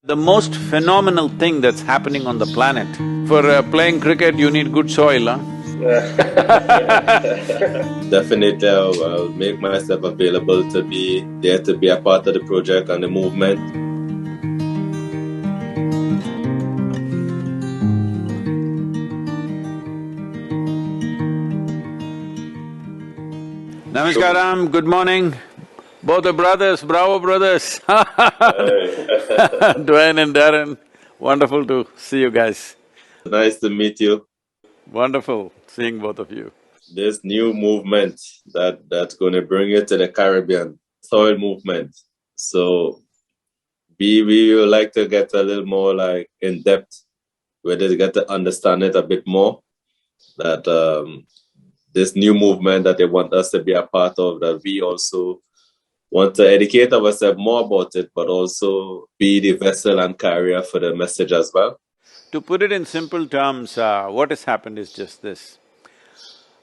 The most phenomenal thing that's happening on the planet, for playing cricket you need good soil, huh? Definitely, I'll make myself available to be there, to be a part of the project and the movement. Namaskaram, good morning. Both the brothers, Bravo brothers. Dwayne and Darren, wonderful to see you guys. Nice to meet you. Wonderful seeing both of you. This new movement that's going to bring you to the Caribbean, soil movement. So we would like to get a little more like in depth, where they get to understand it a bit more. That this new movement that they want us to be a part of, that we also want to educate ourselves more about it, but also be the vessel and carrier for the message as well. To put it in simple terms, what has happened is just this.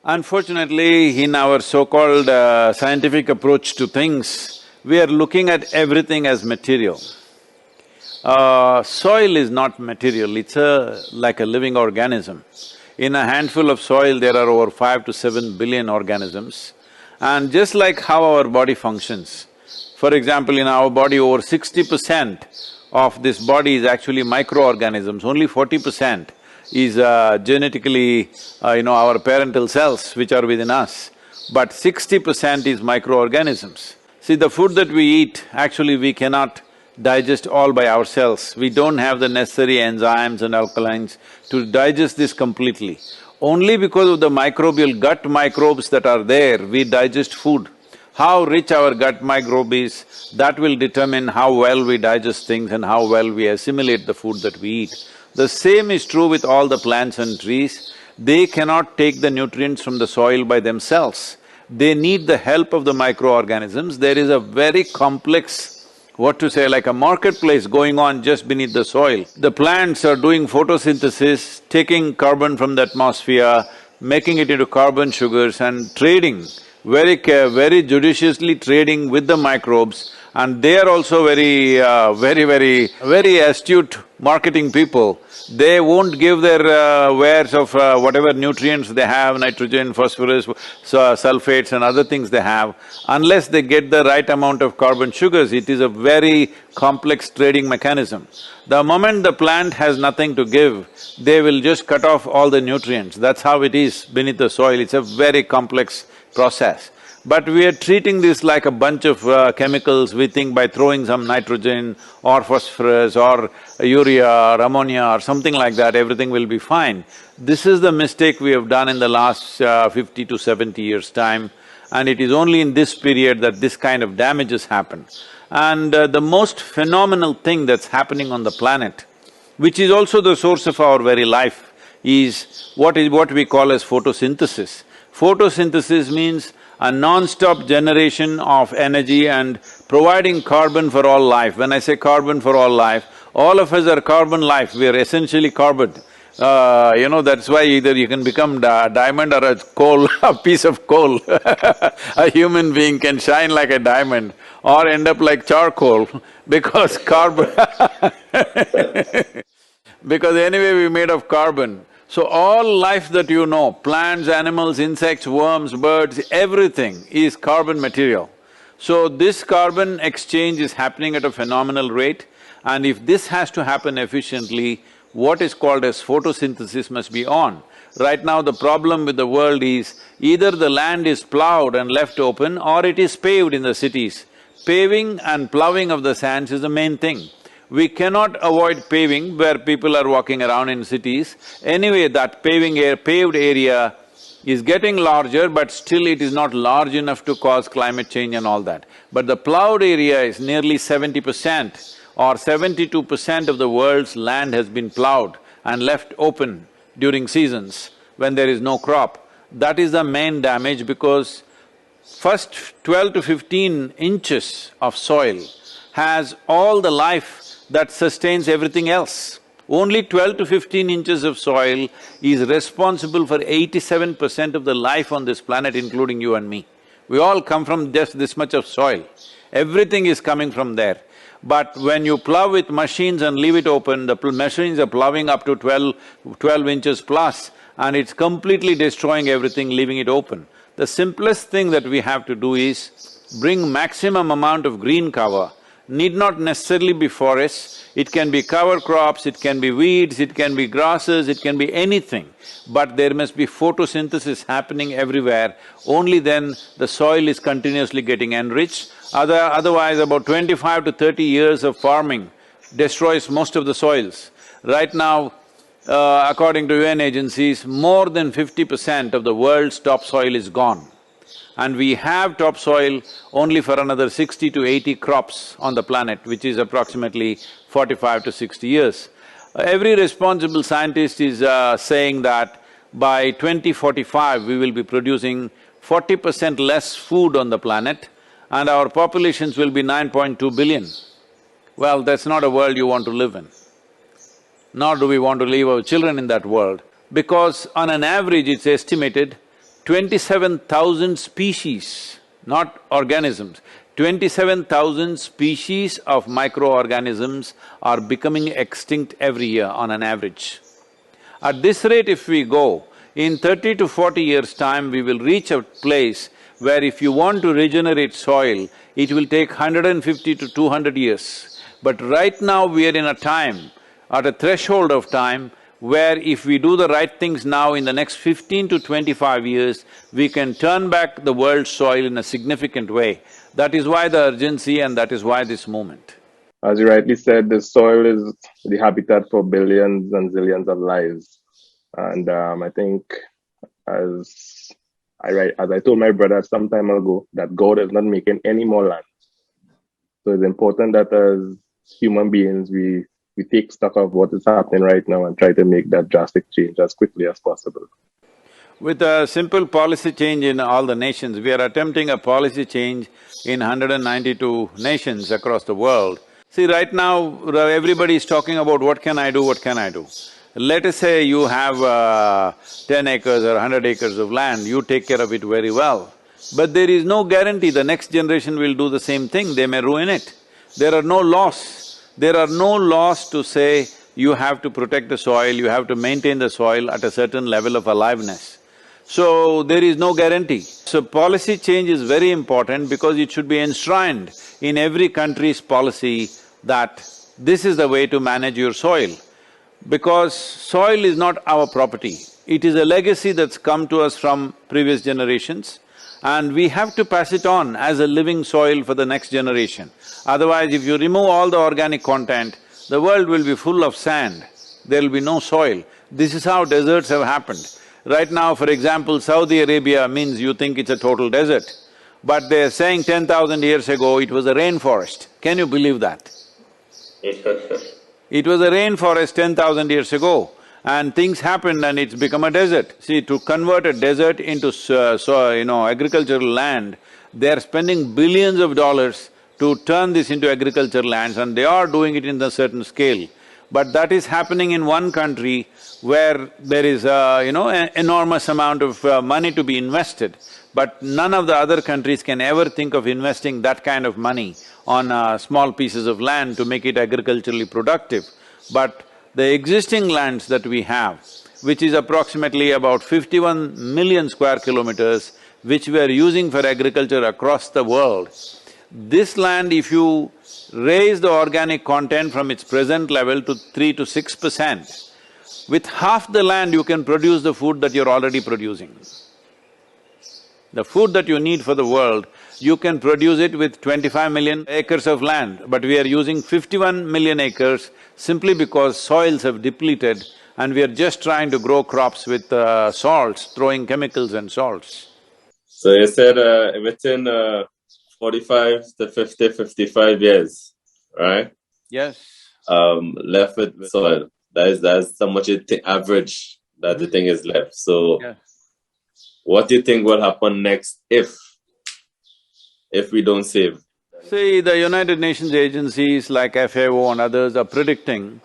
Unfortunately, in our so-called scientific approach to things, we are looking at everything as material. Soil is not material, it's like a living organism. In a handful of soil, there are over 5 to 7 billion organisms. And just like how our body functions, for example, in our body, over 60% of this body is actually microorganisms, only 40% is genetically, our parental cells which are within us, but 60% is microorganisms. See, the food that we eat, actually we cannot digest all by ourselves. We don't have the necessary enzymes and alkalines to digest this completely. Only because of the microbial gut microbes that are there, we digest food. How rich our gut microbe is, that will determine how well we digest things and how well we assimilate the food that we eat. The same is true with all the plants and trees. They cannot take the nutrients from the soil by themselves. They need the help of the microorganisms. There is a very complex, like a marketplace going on just beneath the soil. The plants are doing photosynthesis, taking carbon from the atmosphere, making it into carbon sugars and trading, very judiciously trading with the microbes, and they are also very astute marketing people. They won't give their wares of whatever nutrients they have, nitrogen, phosphorus, sulfates and other things they have, unless they get the right amount of carbon sugars. It is a very complex trading mechanism. The moment the plant has nothing to give, they will just cut off all the nutrients. That's how it is beneath the soil. It's a very complex process. But we are treating this like a bunch of chemicals. We think by throwing some nitrogen or phosphorus or urea or ammonia or something like that, everything will be fine. This is the mistake we have done in the last 50 to 70 years' time, and it is only in this period that this kind of damages happen. And the most phenomenal thing that's happening on the planet, which is also the source of our very life, is what we call as photosynthesis. Photosynthesis means a non-stop generation of energy and providing carbon for all life. When I say carbon for all life, all of us are carbon life, we are essentially carbon. That's why either you can become diamond or a coal, a piece of coal. A human being can shine like a diamond or end up like charcoal because carbon because anyway we're made of carbon. So all life that you know, plants, animals, insects, worms, birds, everything is carbon material. So this carbon exchange is happening at a phenomenal rate, and if this has to happen efficiently, what is called as photosynthesis must be on. Right now the problem with the world is either the land is plowed and left open or it is paved in the cities. Paving and plowing of the sands is the main thing. We cannot avoid paving where people are walking around in cities. Anyway, that paved area is getting larger, but still it is not large enough to cause climate change and all that. But the plowed area is nearly 70% or 72% of the world's land has been plowed and left open during seasons when there is no crop. That is the main damage, because first 12 to 15 inches of soil has all the life that sustains everything else. Only 12 to 15 inches of soil is responsible for 87% of the life on this planet, including you and me. We all come from just this much of soil. Everything is coming from there. But when you plow with machines and leave it open, the machines are plowing up to 12 inches plus, and it's completely destroying everything, leaving it open. The simplest thing that we have to do is bring maximum amount of green cover. Need not necessarily be forests, it can be cover crops, it can be weeds, it can be grasses, it can be anything. But there must be photosynthesis happening everywhere, only then the soil is continuously getting enriched. Otherwise, about 25 to 30 years of farming destroys most of the soils. Right now, according to UN agencies, more than 50% of the world's topsoil is gone. And we have topsoil only for another 60 to 80 crops on the planet, which is approximately 45 to 60 years. Every responsible scientist is saying that by 2045, we will be producing 40% less food on the planet and our populations will be 9.2 billion. Well, that's not a world you want to live in. Nor do we want to leave our children in that world, because on an average it's estimated 27,000 species, not organisms, 27,000 species of microorganisms are becoming extinct every year on an average. At this rate if we go, in 30 to 40 years' time we will reach a place where if you want to regenerate soil, it will take 150 to 200 years. But right now we are in a time, at a threshold of time, where if we do the right things now, in the next 15 to 25 years, we can turn back the world's soil in a significant way. That is why the urgency and that is why this movement. As you rightly said, the soil is the habitat for billions and zillions of lives. And I think as I told my brother some time ago, that God is not making any more land. So it's important that as human beings, we take stock of what is happening right now and try to make that drastic change as quickly as possible. With a simple policy change in all the nations, we are attempting a policy change in 192 nations across the world. See, right now, everybody is talking about what can I do, what can I do. Let us say you have 10 acres or 100 acres of land, you take care of it very well. But there is no guarantee the next generation will do the same thing, they may ruin it. There are no laws. There are no laws to say you have to protect the soil, you have to maintain the soil at a certain level of aliveness. So, there is no guarantee. So, policy change is very important because it should be enshrined in every country's policy that this is the way to manage your soil. Because soil is not our property, it is a legacy that's come to us from previous generations, and we have to pass it on as a living soil for the next generation. Otherwise, if you remove all the organic content, the world will be full of sand, there will be no soil. This is how deserts have happened. Right now, for example, Saudi Arabia means you think it's a total desert, but they're saying 10,000 years ago it was a rainforest. Can you believe that? It was a rainforest 10,000 years ago, and things happened and it's become a desert. See, to convert a desert into agricultural land, they're spending billions of dollars to turn this into agricultural lands, and they are doing it in a certain scale. But that is happening in one country where there is an enormous amount of money to be invested. But none of the other countries can ever think of investing that kind of money on small pieces of land to make it agriculturally productive. But the existing lands that we have, which is approximately about 51 million square kilometers, which we are using for agriculture across the world, this land, if you raise the organic content from its present level to 3 to 6%, with half the land you can produce the food that you're already producing. The food that you need for the world, you can produce it with 25 million acres of land, but we are using 51 million acres simply because soils have depleted and we are just trying to grow crops with salts, throwing chemicals and salts. So you said within 45 to 50, 55 years, right? Yes. Left with soil. That's how much average that the thing is left. So, Yeah. What do you think will happen next if we don't save? See, the United Nations agencies like FAO and others are predicting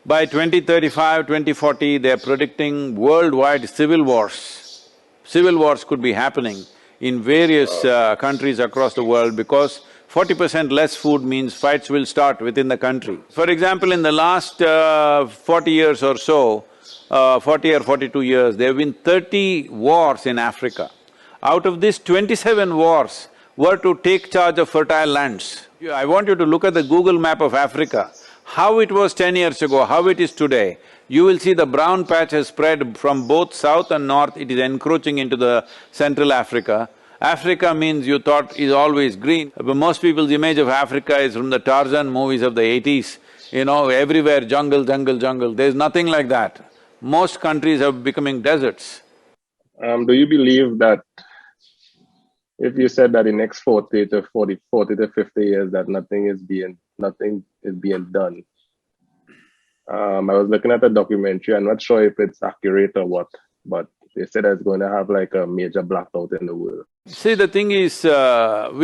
by 2035, 2040, they're predicting worldwide civil wars. Civil wars could be happening in various countries across the world because 40% less food means fights will start within the country. For example, in the last 40 years or so, 40 or 42 years, there have been 30 wars in Africa. Out of these 27 wars were to take charge of fertile lands. I want you to look at the Google map of Africa, how it was 10 years ago, how it is today. You will see the brown patch has spread from both south and north, it is encroaching into the Central Africa. Africa means you thought is always green, but most people's image of Africa is from the Tarzan movies of the 80s. You know, everywhere jungle, jungle, jungle. There's nothing like that. Most countries are becoming deserts. Do you believe that if you said that in next 40 to 50 years that nothing is being done? I was looking at a documentary, I'm not sure if it's accurate or what, but they said it's going to have like a major blackout in the world. See, the thing is, we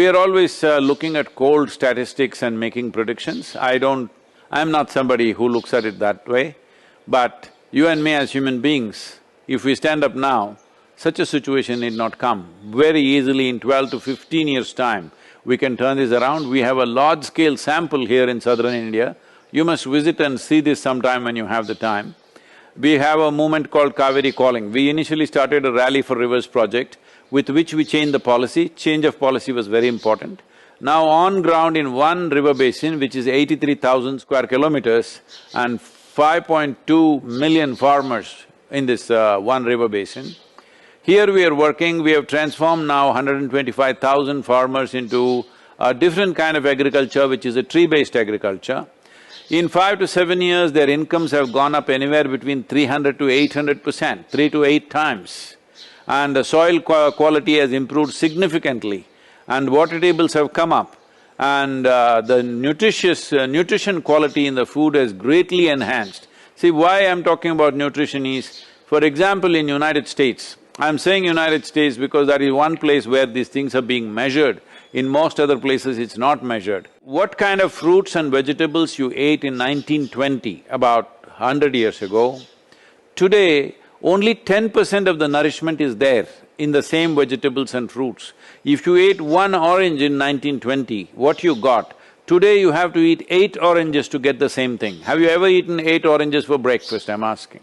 are always looking at cold statistics and making predictions. I'm not somebody who looks at it that way, but you and me as human beings, if we stand up now, such a situation need not come. Very easily in 12 to 15 years' time, we can turn this around. We have a large-scale sample here in southern India. You must visit and see this sometime when you have the time. We have a movement called Kaveri Calling. We initially started a Rally for Rivers project, with which we changed the policy. Change of policy was very important. Now on ground in one river basin, which is 83,000 square kilometers and 5.2 million farmers in this one river basin, here we are working, we have transformed now 125,000 farmers into a different kind of agriculture, which is a tree-based agriculture. In 5 to 7 years, their incomes have gone up anywhere between 300 to 800%, 3 to 8 times. And the soil quality has improved significantly, and water tables have come up, and the nutrition quality in the food has greatly enhanced. See, why I'm talking about nutrition is, for example, in United States, I'm saying United States because that is one place where these things are being measured. In most other places, it's not measured. What kind of fruits and vegetables you ate in 1920, about 100 years ago, today only 10% of the nourishment is there in the same vegetables and fruits. If you ate one orange in 1920, what you got, today you have to eat 8 oranges to get the same thing. Have you ever eaten 8 oranges for breakfast, I'm asking?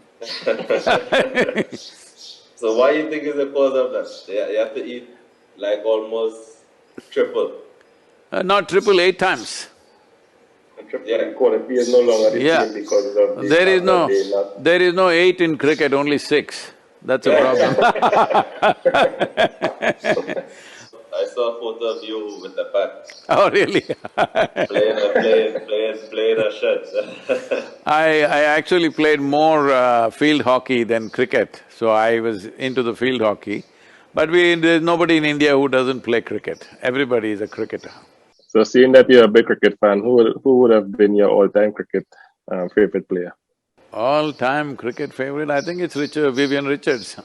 So why you think is the cause of that? You have to eat like almost triple. Not triple, 8 times. Yeah. Quality is no longer the Yeah. same because of the There is no 8 in cricket, only 6. That's a problem. I saw a photo of you with the bat, Oh, really? playing a shot. I actually played more field hockey than cricket, so I was into the field hockey. But there's nobody in India who doesn't play cricket. Everybody is a cricketer. So seeing that you're a big cricket fan, who would have been your all-time cricket favorite player? All-time cricket favorite, I think it's Vivian Richards.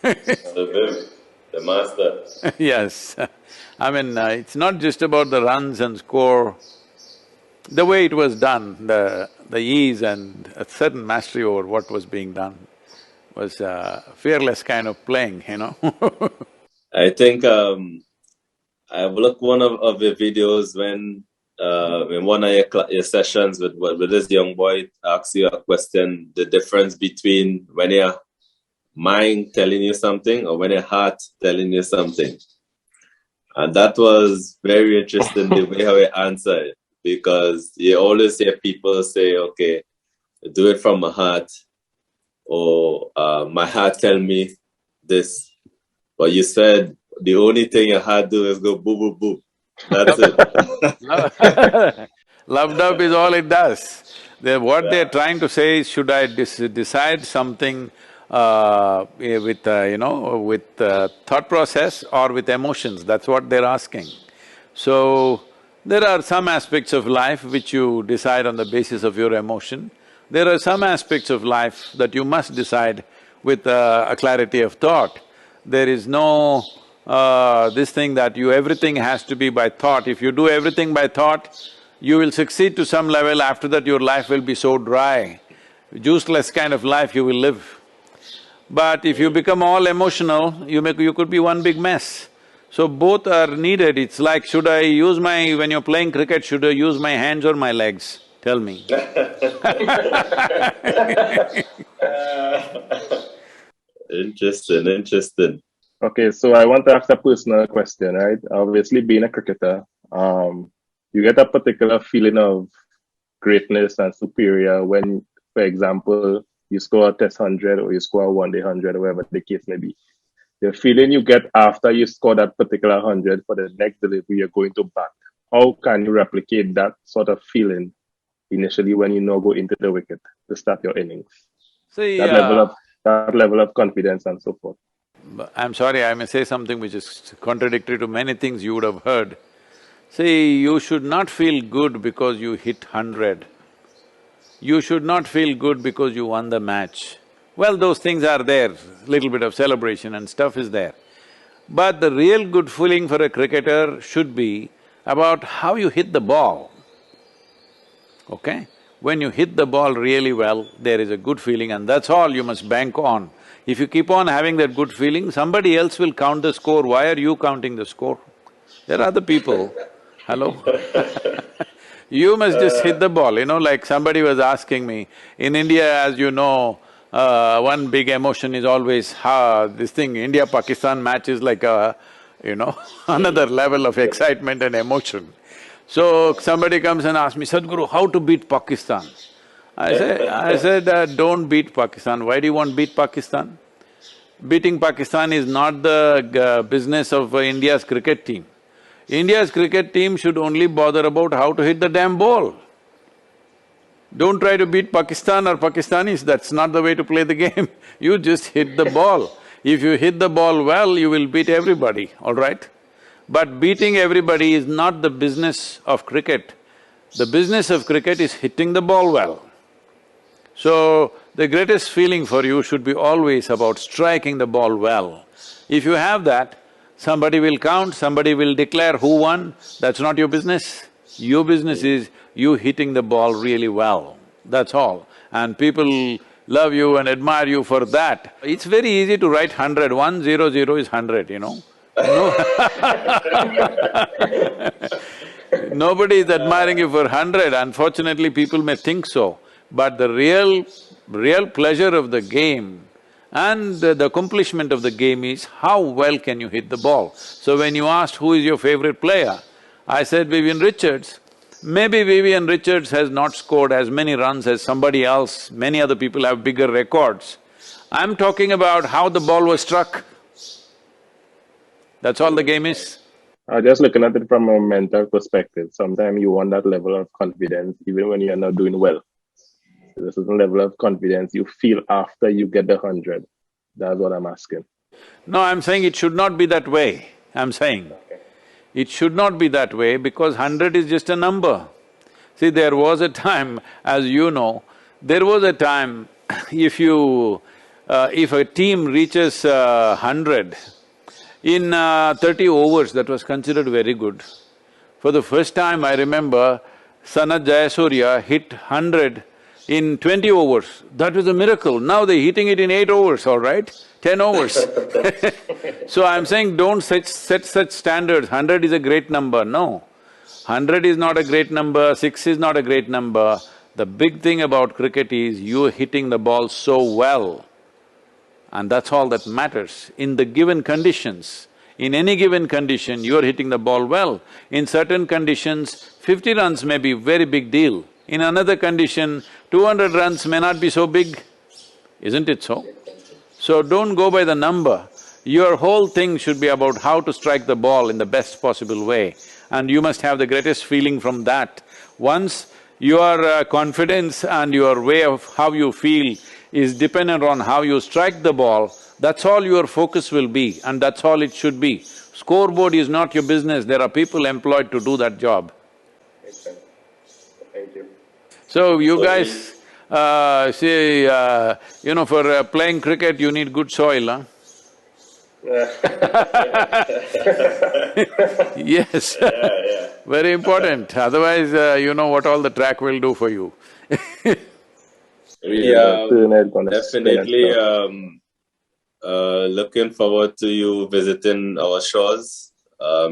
The master. Yes. I mean, it's not just about the runs and score. The way it was done, the ease and a certain mastery over what was being done was fearless kind of playing, you know. I think I've looked one of the videos when in one of your sessions with this young boy asks you a question, the difference between when your mind telling you something or when your heart telling you something. And that was very interesting the way how he answered, because you always hear people say, okay, do it from my heart, or my heart tell me this. But you said the only thing your heart do is go boo boo boo. That's it. Love dub is all it does. What they're trying to say is, should I decide something with thought process or with emotions? That's what they're asking. So, there are some aspects of life which you decide on the basis of your emotion. There are some aspects of life that you must decide with a clarity of thought. There is no this thing that everything has to be by thought. If you do everything by thought, you will succeed to some level, after that your life will be so dry. Juiceless kind of life you will live. But if you become all emotional, you could be one big mess. So both are needed. It's like, should I use my… when you're playing cricket, should I use my hands or my legs? Tell me. Interesting, interesting. Okay, so I want to ask a personal question, right? Obviously, being a cricketer, you get a particular feeling of greatness and superior when, for example, you score a test 100 or you score a one-day 100 or whatever the case may be. The feeling you get after you score that particular 100 for the next delivery you're going to bat. How can you replicate that sort of feeling initially when you now go into the wicket to start your innings? See, That level of confidence and so forth. I'm sorry, I may say something which is contradictory to many things you would have heard. See, you should not feel good because you hit 100. You should not feel good because you won the match. Well, those things are there, little bit of celebration and stuff is there. But the real good feeling for a cricketer should be about how you hit the ball, okay? When you hit the ball really well, there is a good feeling and that's all you must bank on. If you keep on having that good feeling, somebody else will count the score. Why are you counting the score? There are other people, hello? You must just hit the ball, like somebody was asking me, in India, as you know, one big emotion is always, this thing, India-Pakistan match is like a, another level of excitement and emotion. So somebody comes and asks me, Sadhguru, how to beat Pakistan? I said, don't beat Pakistan. Why do you want to beat Pakistan? Beating Pakistan is not the business of India's cricket team. India's cricket team should only bother about how to hit the damn ball. Don't try to beat Pakistan or Pakistanis, that's not the way to play the game. You just hit the ball. If you hit the ball well, you will beat everybody, all right? But beating everybody is not the business of cricket. The business of cricket is hitting the ball well. So, the greatest feeling for you should be always about striking the ball well. If you have that, somebody will count, somebody will declare who won, that's not your business. Your business is you hitting the ball really well, that's all. And people love you and admire you for that. It's very easy to write 100, 100 is 100, No. Nobody is admiring you for 100, unfortunately people may think so. But the real pleasure of the game and the accomplishment of the game is how well can you hit the ball. So when you asked who is your favorite player, I said Vivian Richards. Maybe Vivian Richards has not scored as many runs as somebody else, many other people have bigger records. I'm talking about how the ball was struck. That's all the game is. Just looking at it from a mental perspective, sometimes you want that level of confidence even when you're not doing well. There's a certain level of confidence you feel after you get the 100. That's what I'm asking. No, I'm saying it should not be that way, I'm saying. It should not be that way because 100 is just a number. See, there was a time, as you know, there was a time if a team reaches 100, in 30 overs, that was considered very good. For the first time, I remember Sanat Jayasuriya hit 100 in 20 overs. That was a miracle. Now they're hitting it in 8 overs, all right? 10 overs. So I'm saying don't set such standards, 100 is a great number, no. 100 is not a great number, 6 is not a great number. The big thing about cricket is you're hitting the ball so well. And that's all that matters. In the given conditions, in any given condition, you're hitting the ball well. In certain conditions, 50 runs may be very big deal. In another condition, 200 runs may not be so big, isn't it so? So don't go by the number. Your whole thing should be about how to strike the ball in the best possible way, and you must have the greatest feeling from that. Once your confidence and your way of how you feel is dependent on how you strike the ball, that's all your focus will be and that's all it should be. Scoreboard is not your business, there are people employed to do that job. Thank you. So you guys, for playing cricket you need good soil, huh? Yes, very important, otherwise you know what all the track will do for you. Definitely looking forward to you visiting our shores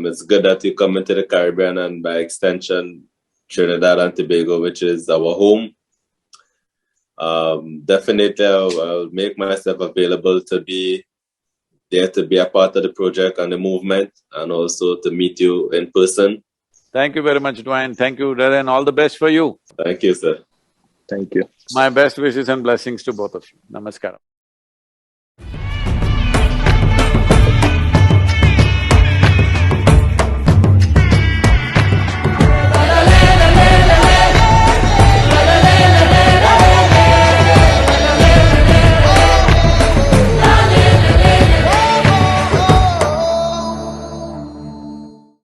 It's good that you come into the Caribbean and by extension, Trinidad and Tobago, which is our home. Definitely, I'll make myself available to be there, to be a part of the project and the movement, and also to meet you in person. Thank you very much, Dwayne. Thank you, Darren. All the best for you. Thank you, sir. Thank you. My best wishes and blessings to both of you. Namaskaram.